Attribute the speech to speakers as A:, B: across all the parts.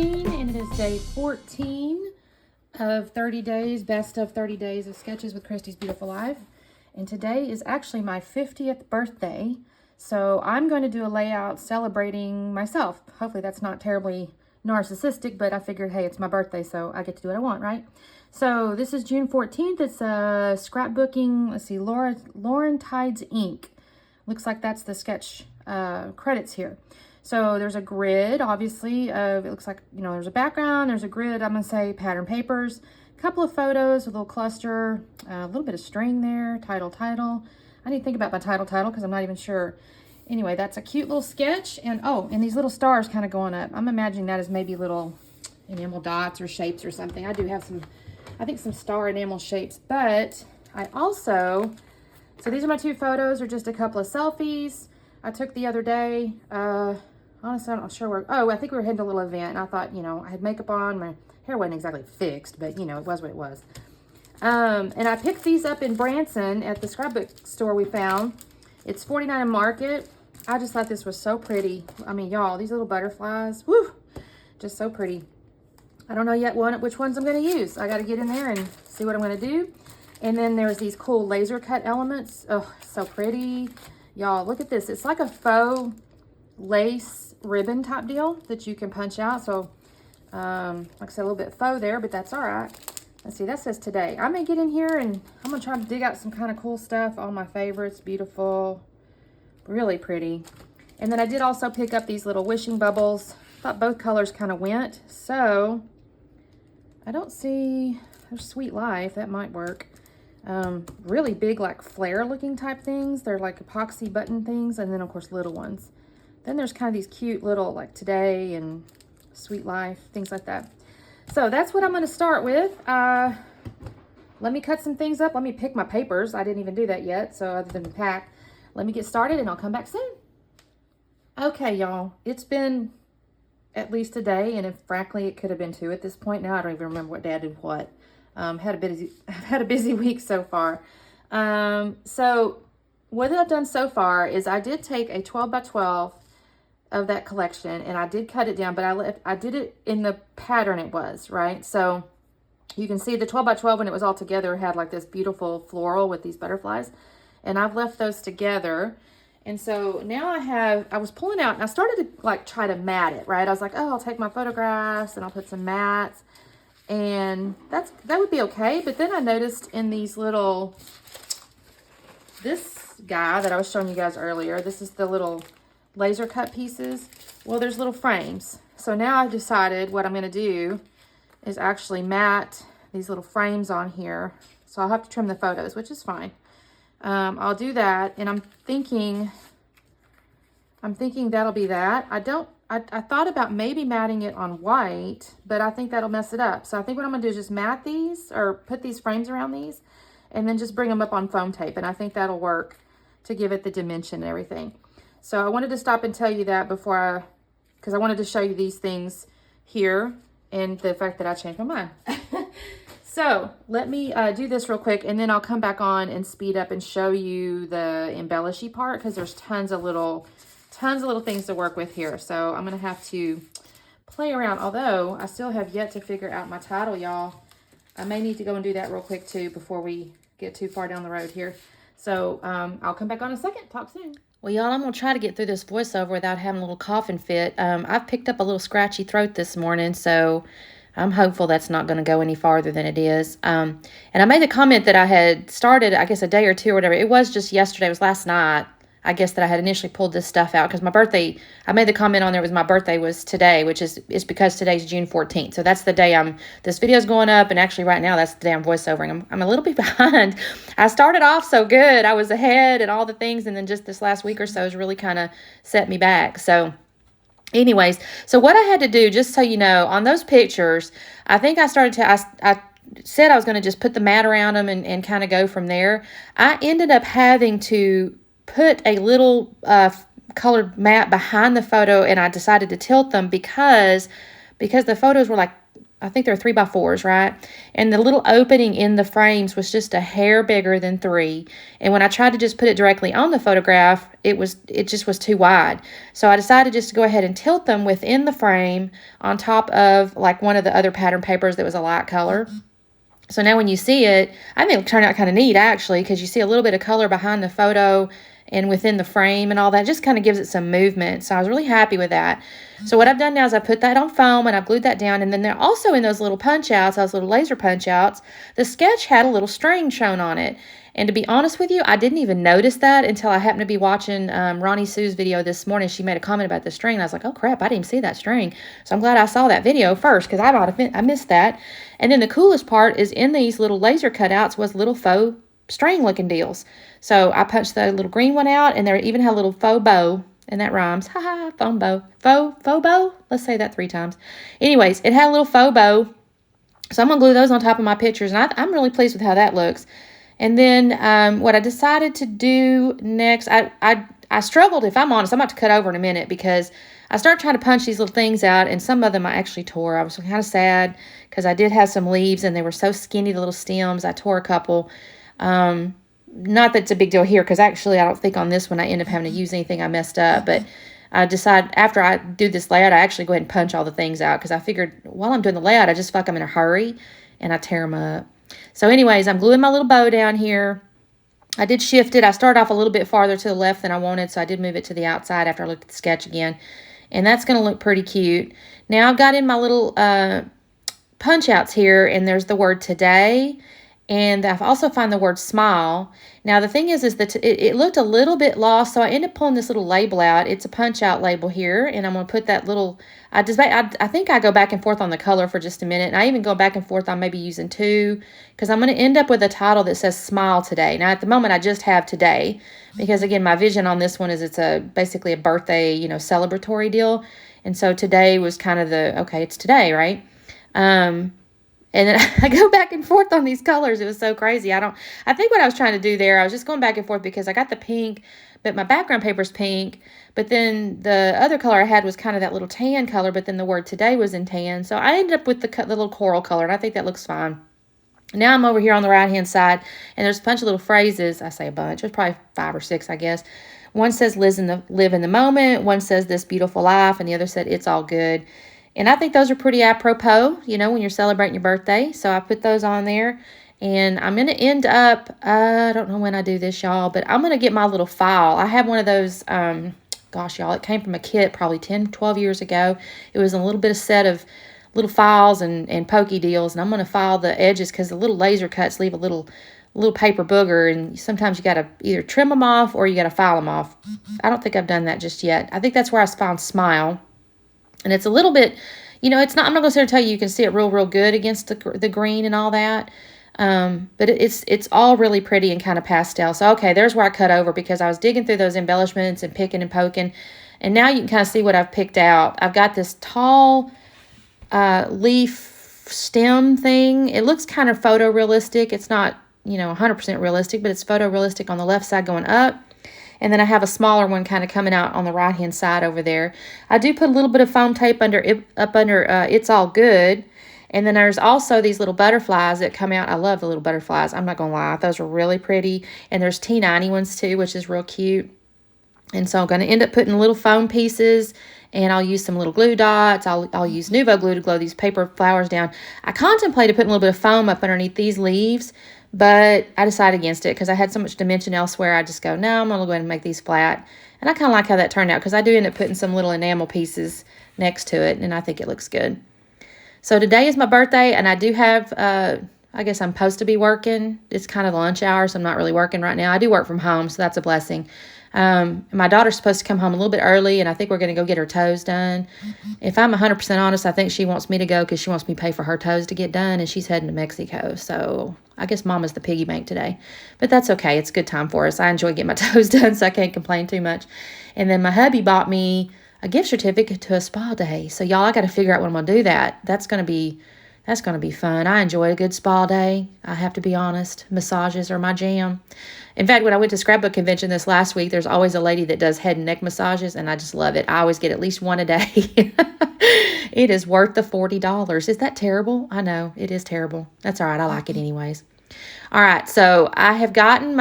A: 14, and it is day 14 of 30 days, best of 30 days of sketches with Christy's Beautiful Life. And today is actually my 50th birthday, so I'm going to do a layout celebrating myself. Hopefully that's not terribly narcissistic, but I figured, hey, it's my birthday, so I get to do what I want, right? So this is June 14th. It's scrapbooking, let's see, Lauren Tides Ink. Looks like that's the sketch credits here. So there's a grid, obviously, of, it looks like, you know, there's a background, there's a grid, I'm going to say pattern papers, a couple of photos, a little cluster, a little bit of string there, title. I need to think about my title because I'm not even sure. Anyway, that's a cute little sketch. And, oh, and these little stars kind of going up. I'm imagining that as maybe little enamel dots or shapes or something. I do have some, I think some star enamel shapes, but I also, so these are my two photos, or just a couple of selfies I took the other day. Honestly, I'm not sure where. Oh, I think we were heading to a little event, and I thought, you know, I had makeup on. My hair wasn't exactly fixed, but, you know, it was what it was. And I picked these up in Branson at the scrapbook store we found. It's $49 in Market. I just thought this was so pretty. I mean, y'all, these little butterflies, woo, just so pretty. I don't know yet which ones I'm going to use. I got to get in there and see what I'm going to do. And then there's these cool laser cut elements. Oh, so pretty. Y'all, look at this. It's like a faux lace ribbon type deal that you can punch out. So, like I said, a little bit faux there, but that's all right. Let's see, that says today. I may get in here and I'm going to try to dig out some kind of cool stuff. All my favorites, beautiful, really pretty. And then I did also pick up these little wishing bubbles. Thought both colors kind of went. So, I don't see, there's Sweet Life, that might work. Really big, like flare looking type things. They're like epoxy button things, and then of course little ones. Then there's kind of these cute little like Today and Sweet Life, things like that. So that's what I'm going to start with. Let me cut some things up. Let me pick my papers. I didn't even do that yet, so other than pack. Let me get started and I'll come back soon. Okay, y'all, it's been at least a day, and frankly it could have been two at this point. Now I don't even remember what day I did what. I've had a busy week so far. So what I've done so far is I did take a 12 by 12 of that collection, and I did cut it down, but I did it in the pattern it was, right? So you can see the 12 by 12 when it was all together had like this beautiful floral with these butterflies, and I've left those together. And so now I was pulling out, and I started to like try to mat it, right? I was like, oh, I'll take my photographs and I'll put some mats, and that would be okay. But then I noticed in these little, this guy that I was showing you guys earlier, this is the little laser cut pieces. Well, there's little frames. So now I've decided what I'm going to do is actually mat these little frames on here. So I'll have to trim the photos, which is fine. I'll do that, and I'm thinking that'll be that. I thought about maybe matting it on white, but I think that'll mess it up. So I think what I'm going to do is just mat these, or put these frames around these, and then just bring them up on foam tape. And I think that'll work to give it the dimension and everything. So I wanted to stop and tell you that before because I wanted to show you these things here and the fact that I changed my mind. So let me do this real quick, and then I'll come back on and speed up and show you the embellishy part, because there's tons of little things to work with here. So I'm going to have to play around, although I still have yet to figure out my title, y'all. I may need to go and do that real quick too before we get too far down the road here. So I'll come back on in a second. Talk soon. Well, y'all, I'm going to try to get through this voiceover without having a little coughing fit. I've picked up a little scratchy throat this morning, so I'm hopeful that's not going to go any farther than it is. And I made the comment that I had started, I guess, a day or two or whatever. It was just yesterday. It was last night, I guess, that I had initially pulled this stuff out, because my birthday, I made the comment on there was my birthday was today, which is because today's June 14th. So that's the day this video's going up, and actually right now that's the day I'm voiceovering. I'm a little bit behind. I started off so good. I was ahead and all the things, and then just this last week or so has really kind of set me back. So anyways, so what I had to do, just so you know, on those pictures, I think I started to, I said I was going to just put the mat around them and kind of go from there. I ended up having to put a little colored mat behind the photo, and I decided to tilt them because the photos were like I think they're 3x4s, right? And the little opening in the frames was just a hair bigger than 3. And when I tried to just put it directly on the photograph, it just was too wide. So I decided just to go ahead and tilt them within the frame on top of like one of the other pattern papers that was a light color. So now when you see it, I think it'll turn out kind of neat actually, because you see a little bit of color behind the photo and within the frame and all that. Just kind of gives it some movement. So I was really happy with that. So what I've done now is I put that on foam and I've glued that down. And then they're also in those little punch outs, those little laser punch outs, the sketch had a little string shown on it. And to be honest with you, I didn't even notice that until I happened to be watching Ronnie Sue's video this morning. She made a comment about the string. And I was like, oh crap, I didn't see that string. So I'm glad I saw that video first, because I missed that. And then the coolest part is in these little laser cutouts was little faux string looking deals. So I punched the little green one out, and there even had a little faux bow, and that rhymes. Haha, foam bow. Faux bow? Let's say that 3 times. Anyways, it had a little faux bow. So I'm going to glue those on top of my pictures, and I'm really pleased with how that looks. And then what I decided to do next, I struggled, if I'm honest. I'm about to cut over in a minute, because I started trying to punch these little things out, and some of them I actually tore. I was kind of sad because I did have some leaves, and they were so skinny, the little stems. I tore a couple. Not that it's a big deal here, because actually I don't think on this one I end up having to use anything I messed up. But I decided after I do this layout, I actually go ahead and punch all the things out, because I figured while I'm doing the layout, I just feel like I'm in a hurry and I tear them up. So anyways, I'm gluing my little bow down here. I did shift it. I started off a little bit farther to the left than I wanted, so I did move it to the outside after I looked at the sketch again. And that's going to look pretty cute. Now I've got in my little punch outs here, and there's the word today. And I've also found the word smile. Now, the thing is that it looked a little bit lost, so I ended up pulling this little label out. It's a punch-out label here, and I'm going to put that little... I think I go back and forth on the color for just a minute, and I even go back and forth on maybe using 2, because I'm going to end up with a title that says Smile Today. Now, at the moment, I just have today, because, again, my vision on this one is it's basically a birthday, celebratory deal. And so today was kind of okay, it's today, right? And then I go back and forth on these colors. It was so crazy. I think what I was trying to do there, I was just going back and forth because I got the pink, but my background paper's pink. But then the other color I had was kind of that little tan color, but then the word today was in tan. So I ended up with the little coral color, and I think that looks fine. Now I'm over here on the right-hand side, and there's a bunch of little phrases. I say a bunch. There's probably 5 or 6, I guess. One says live in the moment. One says this beautiful life, and the other said it's all good. And I think those are pretty apropos, when you're celebrating your birthday. So I put those on there. And I'm going to end up, I don't know when I do this, y'all, but I'm going to get my little file. I have one of those, gosh, y'all, it came from a kit probably 10, 12 years ago. It was a little bit of set of little files and pokey deals. And I'm going to file the edges because the little laser cuts leave a little paper booger. And sometimes you got to either trim them off or you got to file them off. I don't think I've done that just yet. I think that's where I found Smile. And it's a little bit, it's not, I'm not going to sit here and tell you can see it real good against the green and all that. But it's all really pretty and kind of pastel. So, okay, there's where I cut over because I was digging through those embellishments and picking and poking. And now you can kind of see what I've picked out. I've got this tall leaf stem thing. It looks kind of photorealistic. It's not, 100% realistic, but it's photorealistic on the left side going up. And then I have a smaller one kind of coming out on the right-hand side over there. I do put a little bit of foam tape up under It's All Good. And then there's also these little butterflies that come out. I love the little butterflies. I'm not going to lie. Those are really pretty. And there's T90 ones too, which is real cute. And so I'm going to end up putting little foam pieces. And I'll use some little glue dots. I'll use Nuvo glue to glue these paper flowers down. I contemplated putting a little bit of foam up underneath these leaves. But I decided against it because I had so much dimension elsewhere. I just go, no, I'm going to go ahead and make these flat. And I kind of like how that turned out because I do end up putting some little enamel pieces next to it. And I think it looks good. So today is my birthday. And I do have, I guess I'm supposed to be working. It's kind of the lunch hour, so I'm not really working right now. I do work from home, so that's a blessing. My daughter's supposed to come home a little bit early, and I think we're going to go get her toes done. If I'm 100% honest, I think she wants me to go because she wants me to pay for her toes to get done, and she's heading to Mexico. So I guess Mama's the piggy bank today. But that's okay. It's a good time for us. I enjoy getting my toes done, so I can't complain too much. And then my hubby bought me a gift certificate to a spa day. So y'all, I got to figure out when I'm going to do that. That's That's going to be fun. I enjoy a good spa day. I have to be honest. Massages are my jam. In fact, when I went to Scrapbook Convention this last week, there's always a lady that does head and neck massages, and I just love it. I always get at least one a day. It is worth the $40. Is that terrible? I know. It is terrible. That's all right. I like it anyways. All right. So I have gotten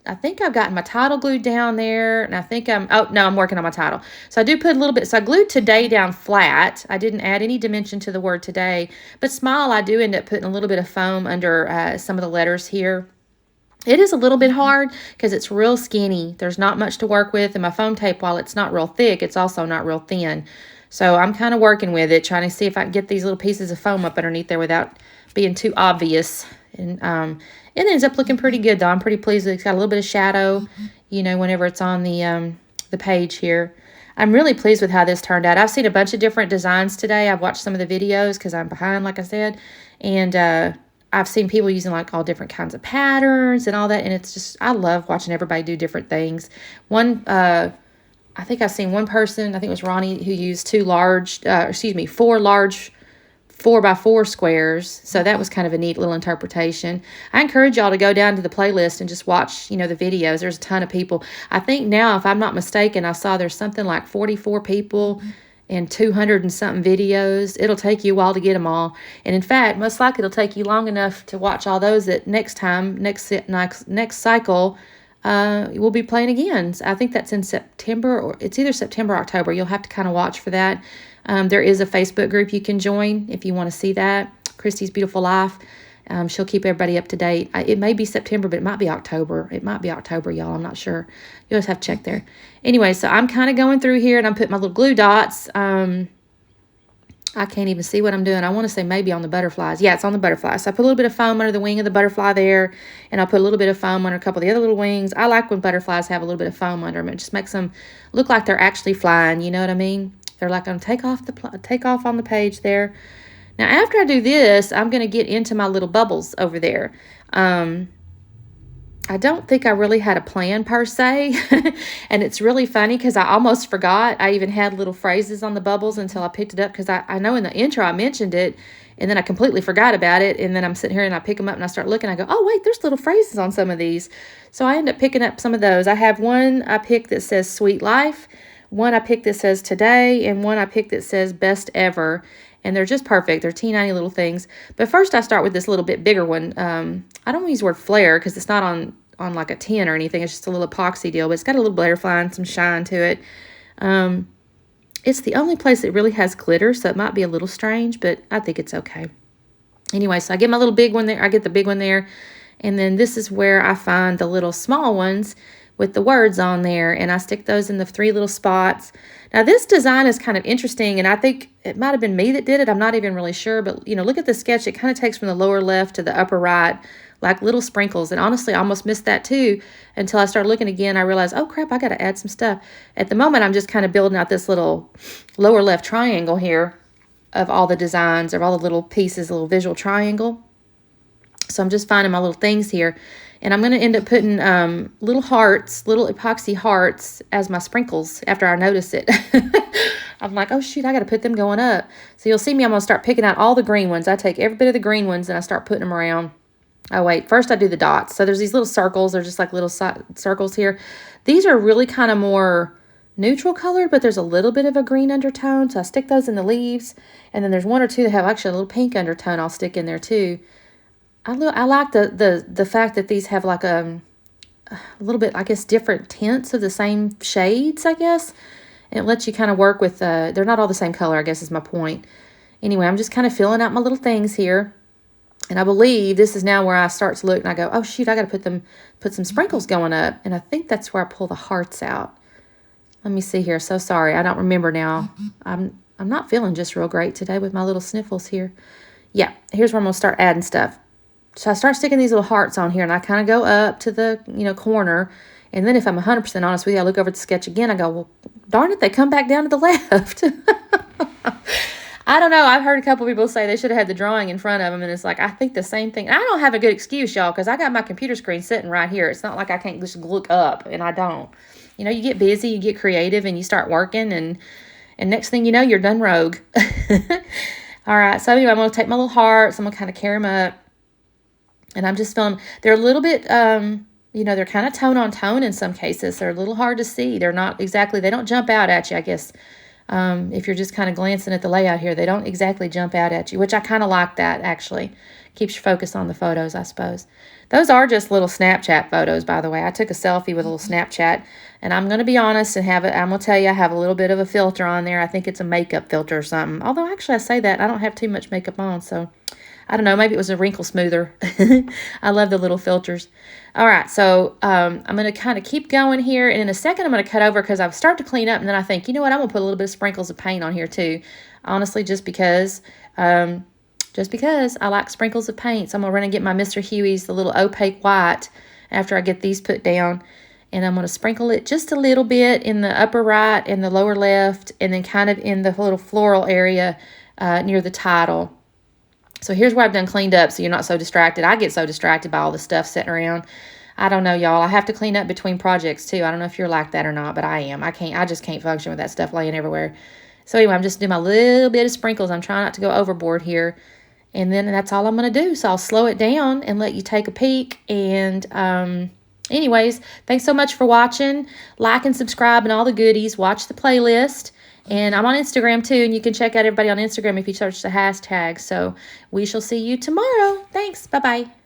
A: I think I've gotten my title glued down there, and I think I'm working on my title. So I do put a little bit, so I glued today down flat. I didn't add any dimension to the word today, but small, I do end up putting a little bit of foam under some of the letters here. It is a little bit hard because it's real skinny. There's not much to work with, and my foam tape, while it's not real thick, it's also not real thin. So I'm kind of working with it, trying to see if I can get these little pieces of foam up underneath there without being too obvious. And it ends up looking pretty good, though. I'm pretty pleased with it. It's got a little bit of shadow, you know, whenever it's on the page here. I'm really pleased with how this turned out. I've seen a bunch of different designs today. I've watched some of the videos because I'm behind, like I said. And I've seen people using like all different kinds of patterns and all that. And it's just, I love watching everybody do different things. I think I've seen one person, I think it was Ronnie, who used four large 4x4 squares. So that was kind of a neat little interpretation. I encourage y'all to go down to the playlist and just watch, you know, the videos. There's a ton of people. I think now, if I'm not mistaken, I saw there's something like 44 people and 200 and something videos. It'll take you a while to get them all. And in fact, most likely it'll take you long enough to watch all those that next cycle, we'll be playing again. So I think that's in September, or it's either September or October. You'll have to kind of watch for that. There is a Facebook group you can join if you want to see that. Christy's Beautiful Life. She'll keep everybody up to date. It may be September, but it might be October. It might be October, y'all. I'm not sure. You'll just have to check there. Anyway, so I'm kind of going through here, and I'm putting my little glue dots. I can't even see what I'm doing. I want to say maybe on the butterflies. Yeah, it's on the butterflies. So I put a little bit of foam under the wing of the butterfly there, and I'll put a little bit of foam under a couple of the other little wings. I like when butterflies have a little bit of foam under them. It just makes them look like they're actually flying. You know what I mean? They're like going to take off on the page there. Now, after I do this, I'm going to get into my little bubbles over there. I don't think I really had a plan per se, and it's really funny because I almost forgot. I even had little phrases on the bubbles until I picked it up, because I know in the intro I mentioned it, and then I completely forgot about it, and then I'm sitting here and I pick them up and I start looking. I go, oh, wait, there's little phrases on some of these. So I end up picking up some of those. I have one I picked that says Sweet Life, one I picked that says Today, and one I picked that says Best Ever. And they're just perfect. They're teeny little things. But first I start with this little bit bigger one. I don't use the word flare because it's not on like a tin or anything. It's just a little epoxy deal. But it's got a little butterfly and some shine to it. It's the only place that really has glitter, so it might be a little strange, but I think it's okay. Anyway, so I get my little big one there. I get the big one there. And then this is where I find the little small ones with the words on there, and I stick those in the 3 little spots. Now, this design is kind of interesting, and I think it might have been me that did it. I'm not even really sure, but, you know, look at the sketch. It kind of takes from the lower left to the upper right, like little sprinkles, and honestly, I almost missed that too until I started looking again. I realized, oh, crap, I got to add some stuff. At the moment, I'm just kind of building out this little lower left triangle here of all the designs, of all the little pieces, a little visual triangle. So I'm just finding my little things here. And I'm going to end up putting little hearts, little epoxy hearts as my sprinkles after I notice it. I'm like, oh, shoot, I got to put them going up. So you'll see me, I'm going to start picking out all the green ones. I take every bit of the green ones and I start putting them around. Oh, wait, first I do the dots. So there's these little circles. They're just like little circles here. These are really kind of more neutral colored, but there's a little bit of a green undertone. So I stick those in the leaves. And then there's one or two that have actually a little pink undertone I'll stick in there too. I like the fact that these have like a little bit, I guess, different tints of the same shades, I guess. And it lets you kind of work with, they're not all the same color, I guess is my point. Anyway, I'm just kind of filling out my little things here. And I believe this is now where I start to look and I go, oh, shoot, I got to put some sprinkles going up. And I think that's where I pull the hearts out. Let me see here. So sorry, I don't remember now. I'm not feeling just real great today with my little sniffles here. Yeah, here's where I'm going to start adding stuff. So I start sticking these little hearts on here, and I kind of go up to the, corner. And then if I'm 100% honest with you, I look over at the sketch again. I go, well, darn it, they come back down to the left. I don't know. I've heard a couple people say they should have had the drawing in front of them, and it's like, I think the same thing. I don't have a good excuse, y'all, because I got my computer screen sitting right here. It's not like I can't just look up, and I don't. You get busy, you get creative, and you start working, and next thing you know, you're done rogue. All right, so anyway, I'm going to take my little hearts. I'm going to kind of carry them up. And I'm just feeling, they're a little bit, you know, they're kind of tone on tone in some cases. They're a little hard to see. They're not exactly, they don't jump out at you, I guess. If you're just kind of glancing at the layout here, they don't exactly jump out at you, which I kind of like that, actually. Keeps your focus on the photos, I suppose. Those are just little Snapchat photos, by the way. I took a selfie with a little Snapchat, and I'm going to be honest and have it. I'm going to tell you, I have a little bit of a filter on there. I think it's a makeup filter or something. Although, actually, I say that. I don't have too much makeup on, so I don't know. Maybe it was a wrinkle smoother. I love the little filters. All right, so I'm going to kind of keep going here, and in a second, I'm going to cut over because I start to clean up, and then I think, you know what, I'm going to put a little bit of sprinkles of paint on here too, honestly, just because I like sprinkles of paint. So I'm going to run and get my Mr. Huey's, the little opaque white, after I get these put down, and I'm going to sprinkle it just a little bit in the upper right and the lower left, and then kind of in the little floral area near the title. So here's where I've done cleaned up so you're not so distracted. I get so distracted by all the stuff sitting around. I don't know, y'all. I have to clean up between projects, too. I don't know if you're like that or not, but I am. I just can't function with that stuff laying everywhere. So anyway, I'm just doing my little bit of sprinkles. I'm trying not to go overboard here. And then that's all I'm going to do. So I'll slow it down and let you take a peek. And anyways, thanks so much for watching. Like and subscribe and all the goodies. Watch the playlist. And I'm on Instagram too, and you can check out everybody on Instagram if you search the hashtag. So we shall see you tomorrow. Thanks. Bye-bye.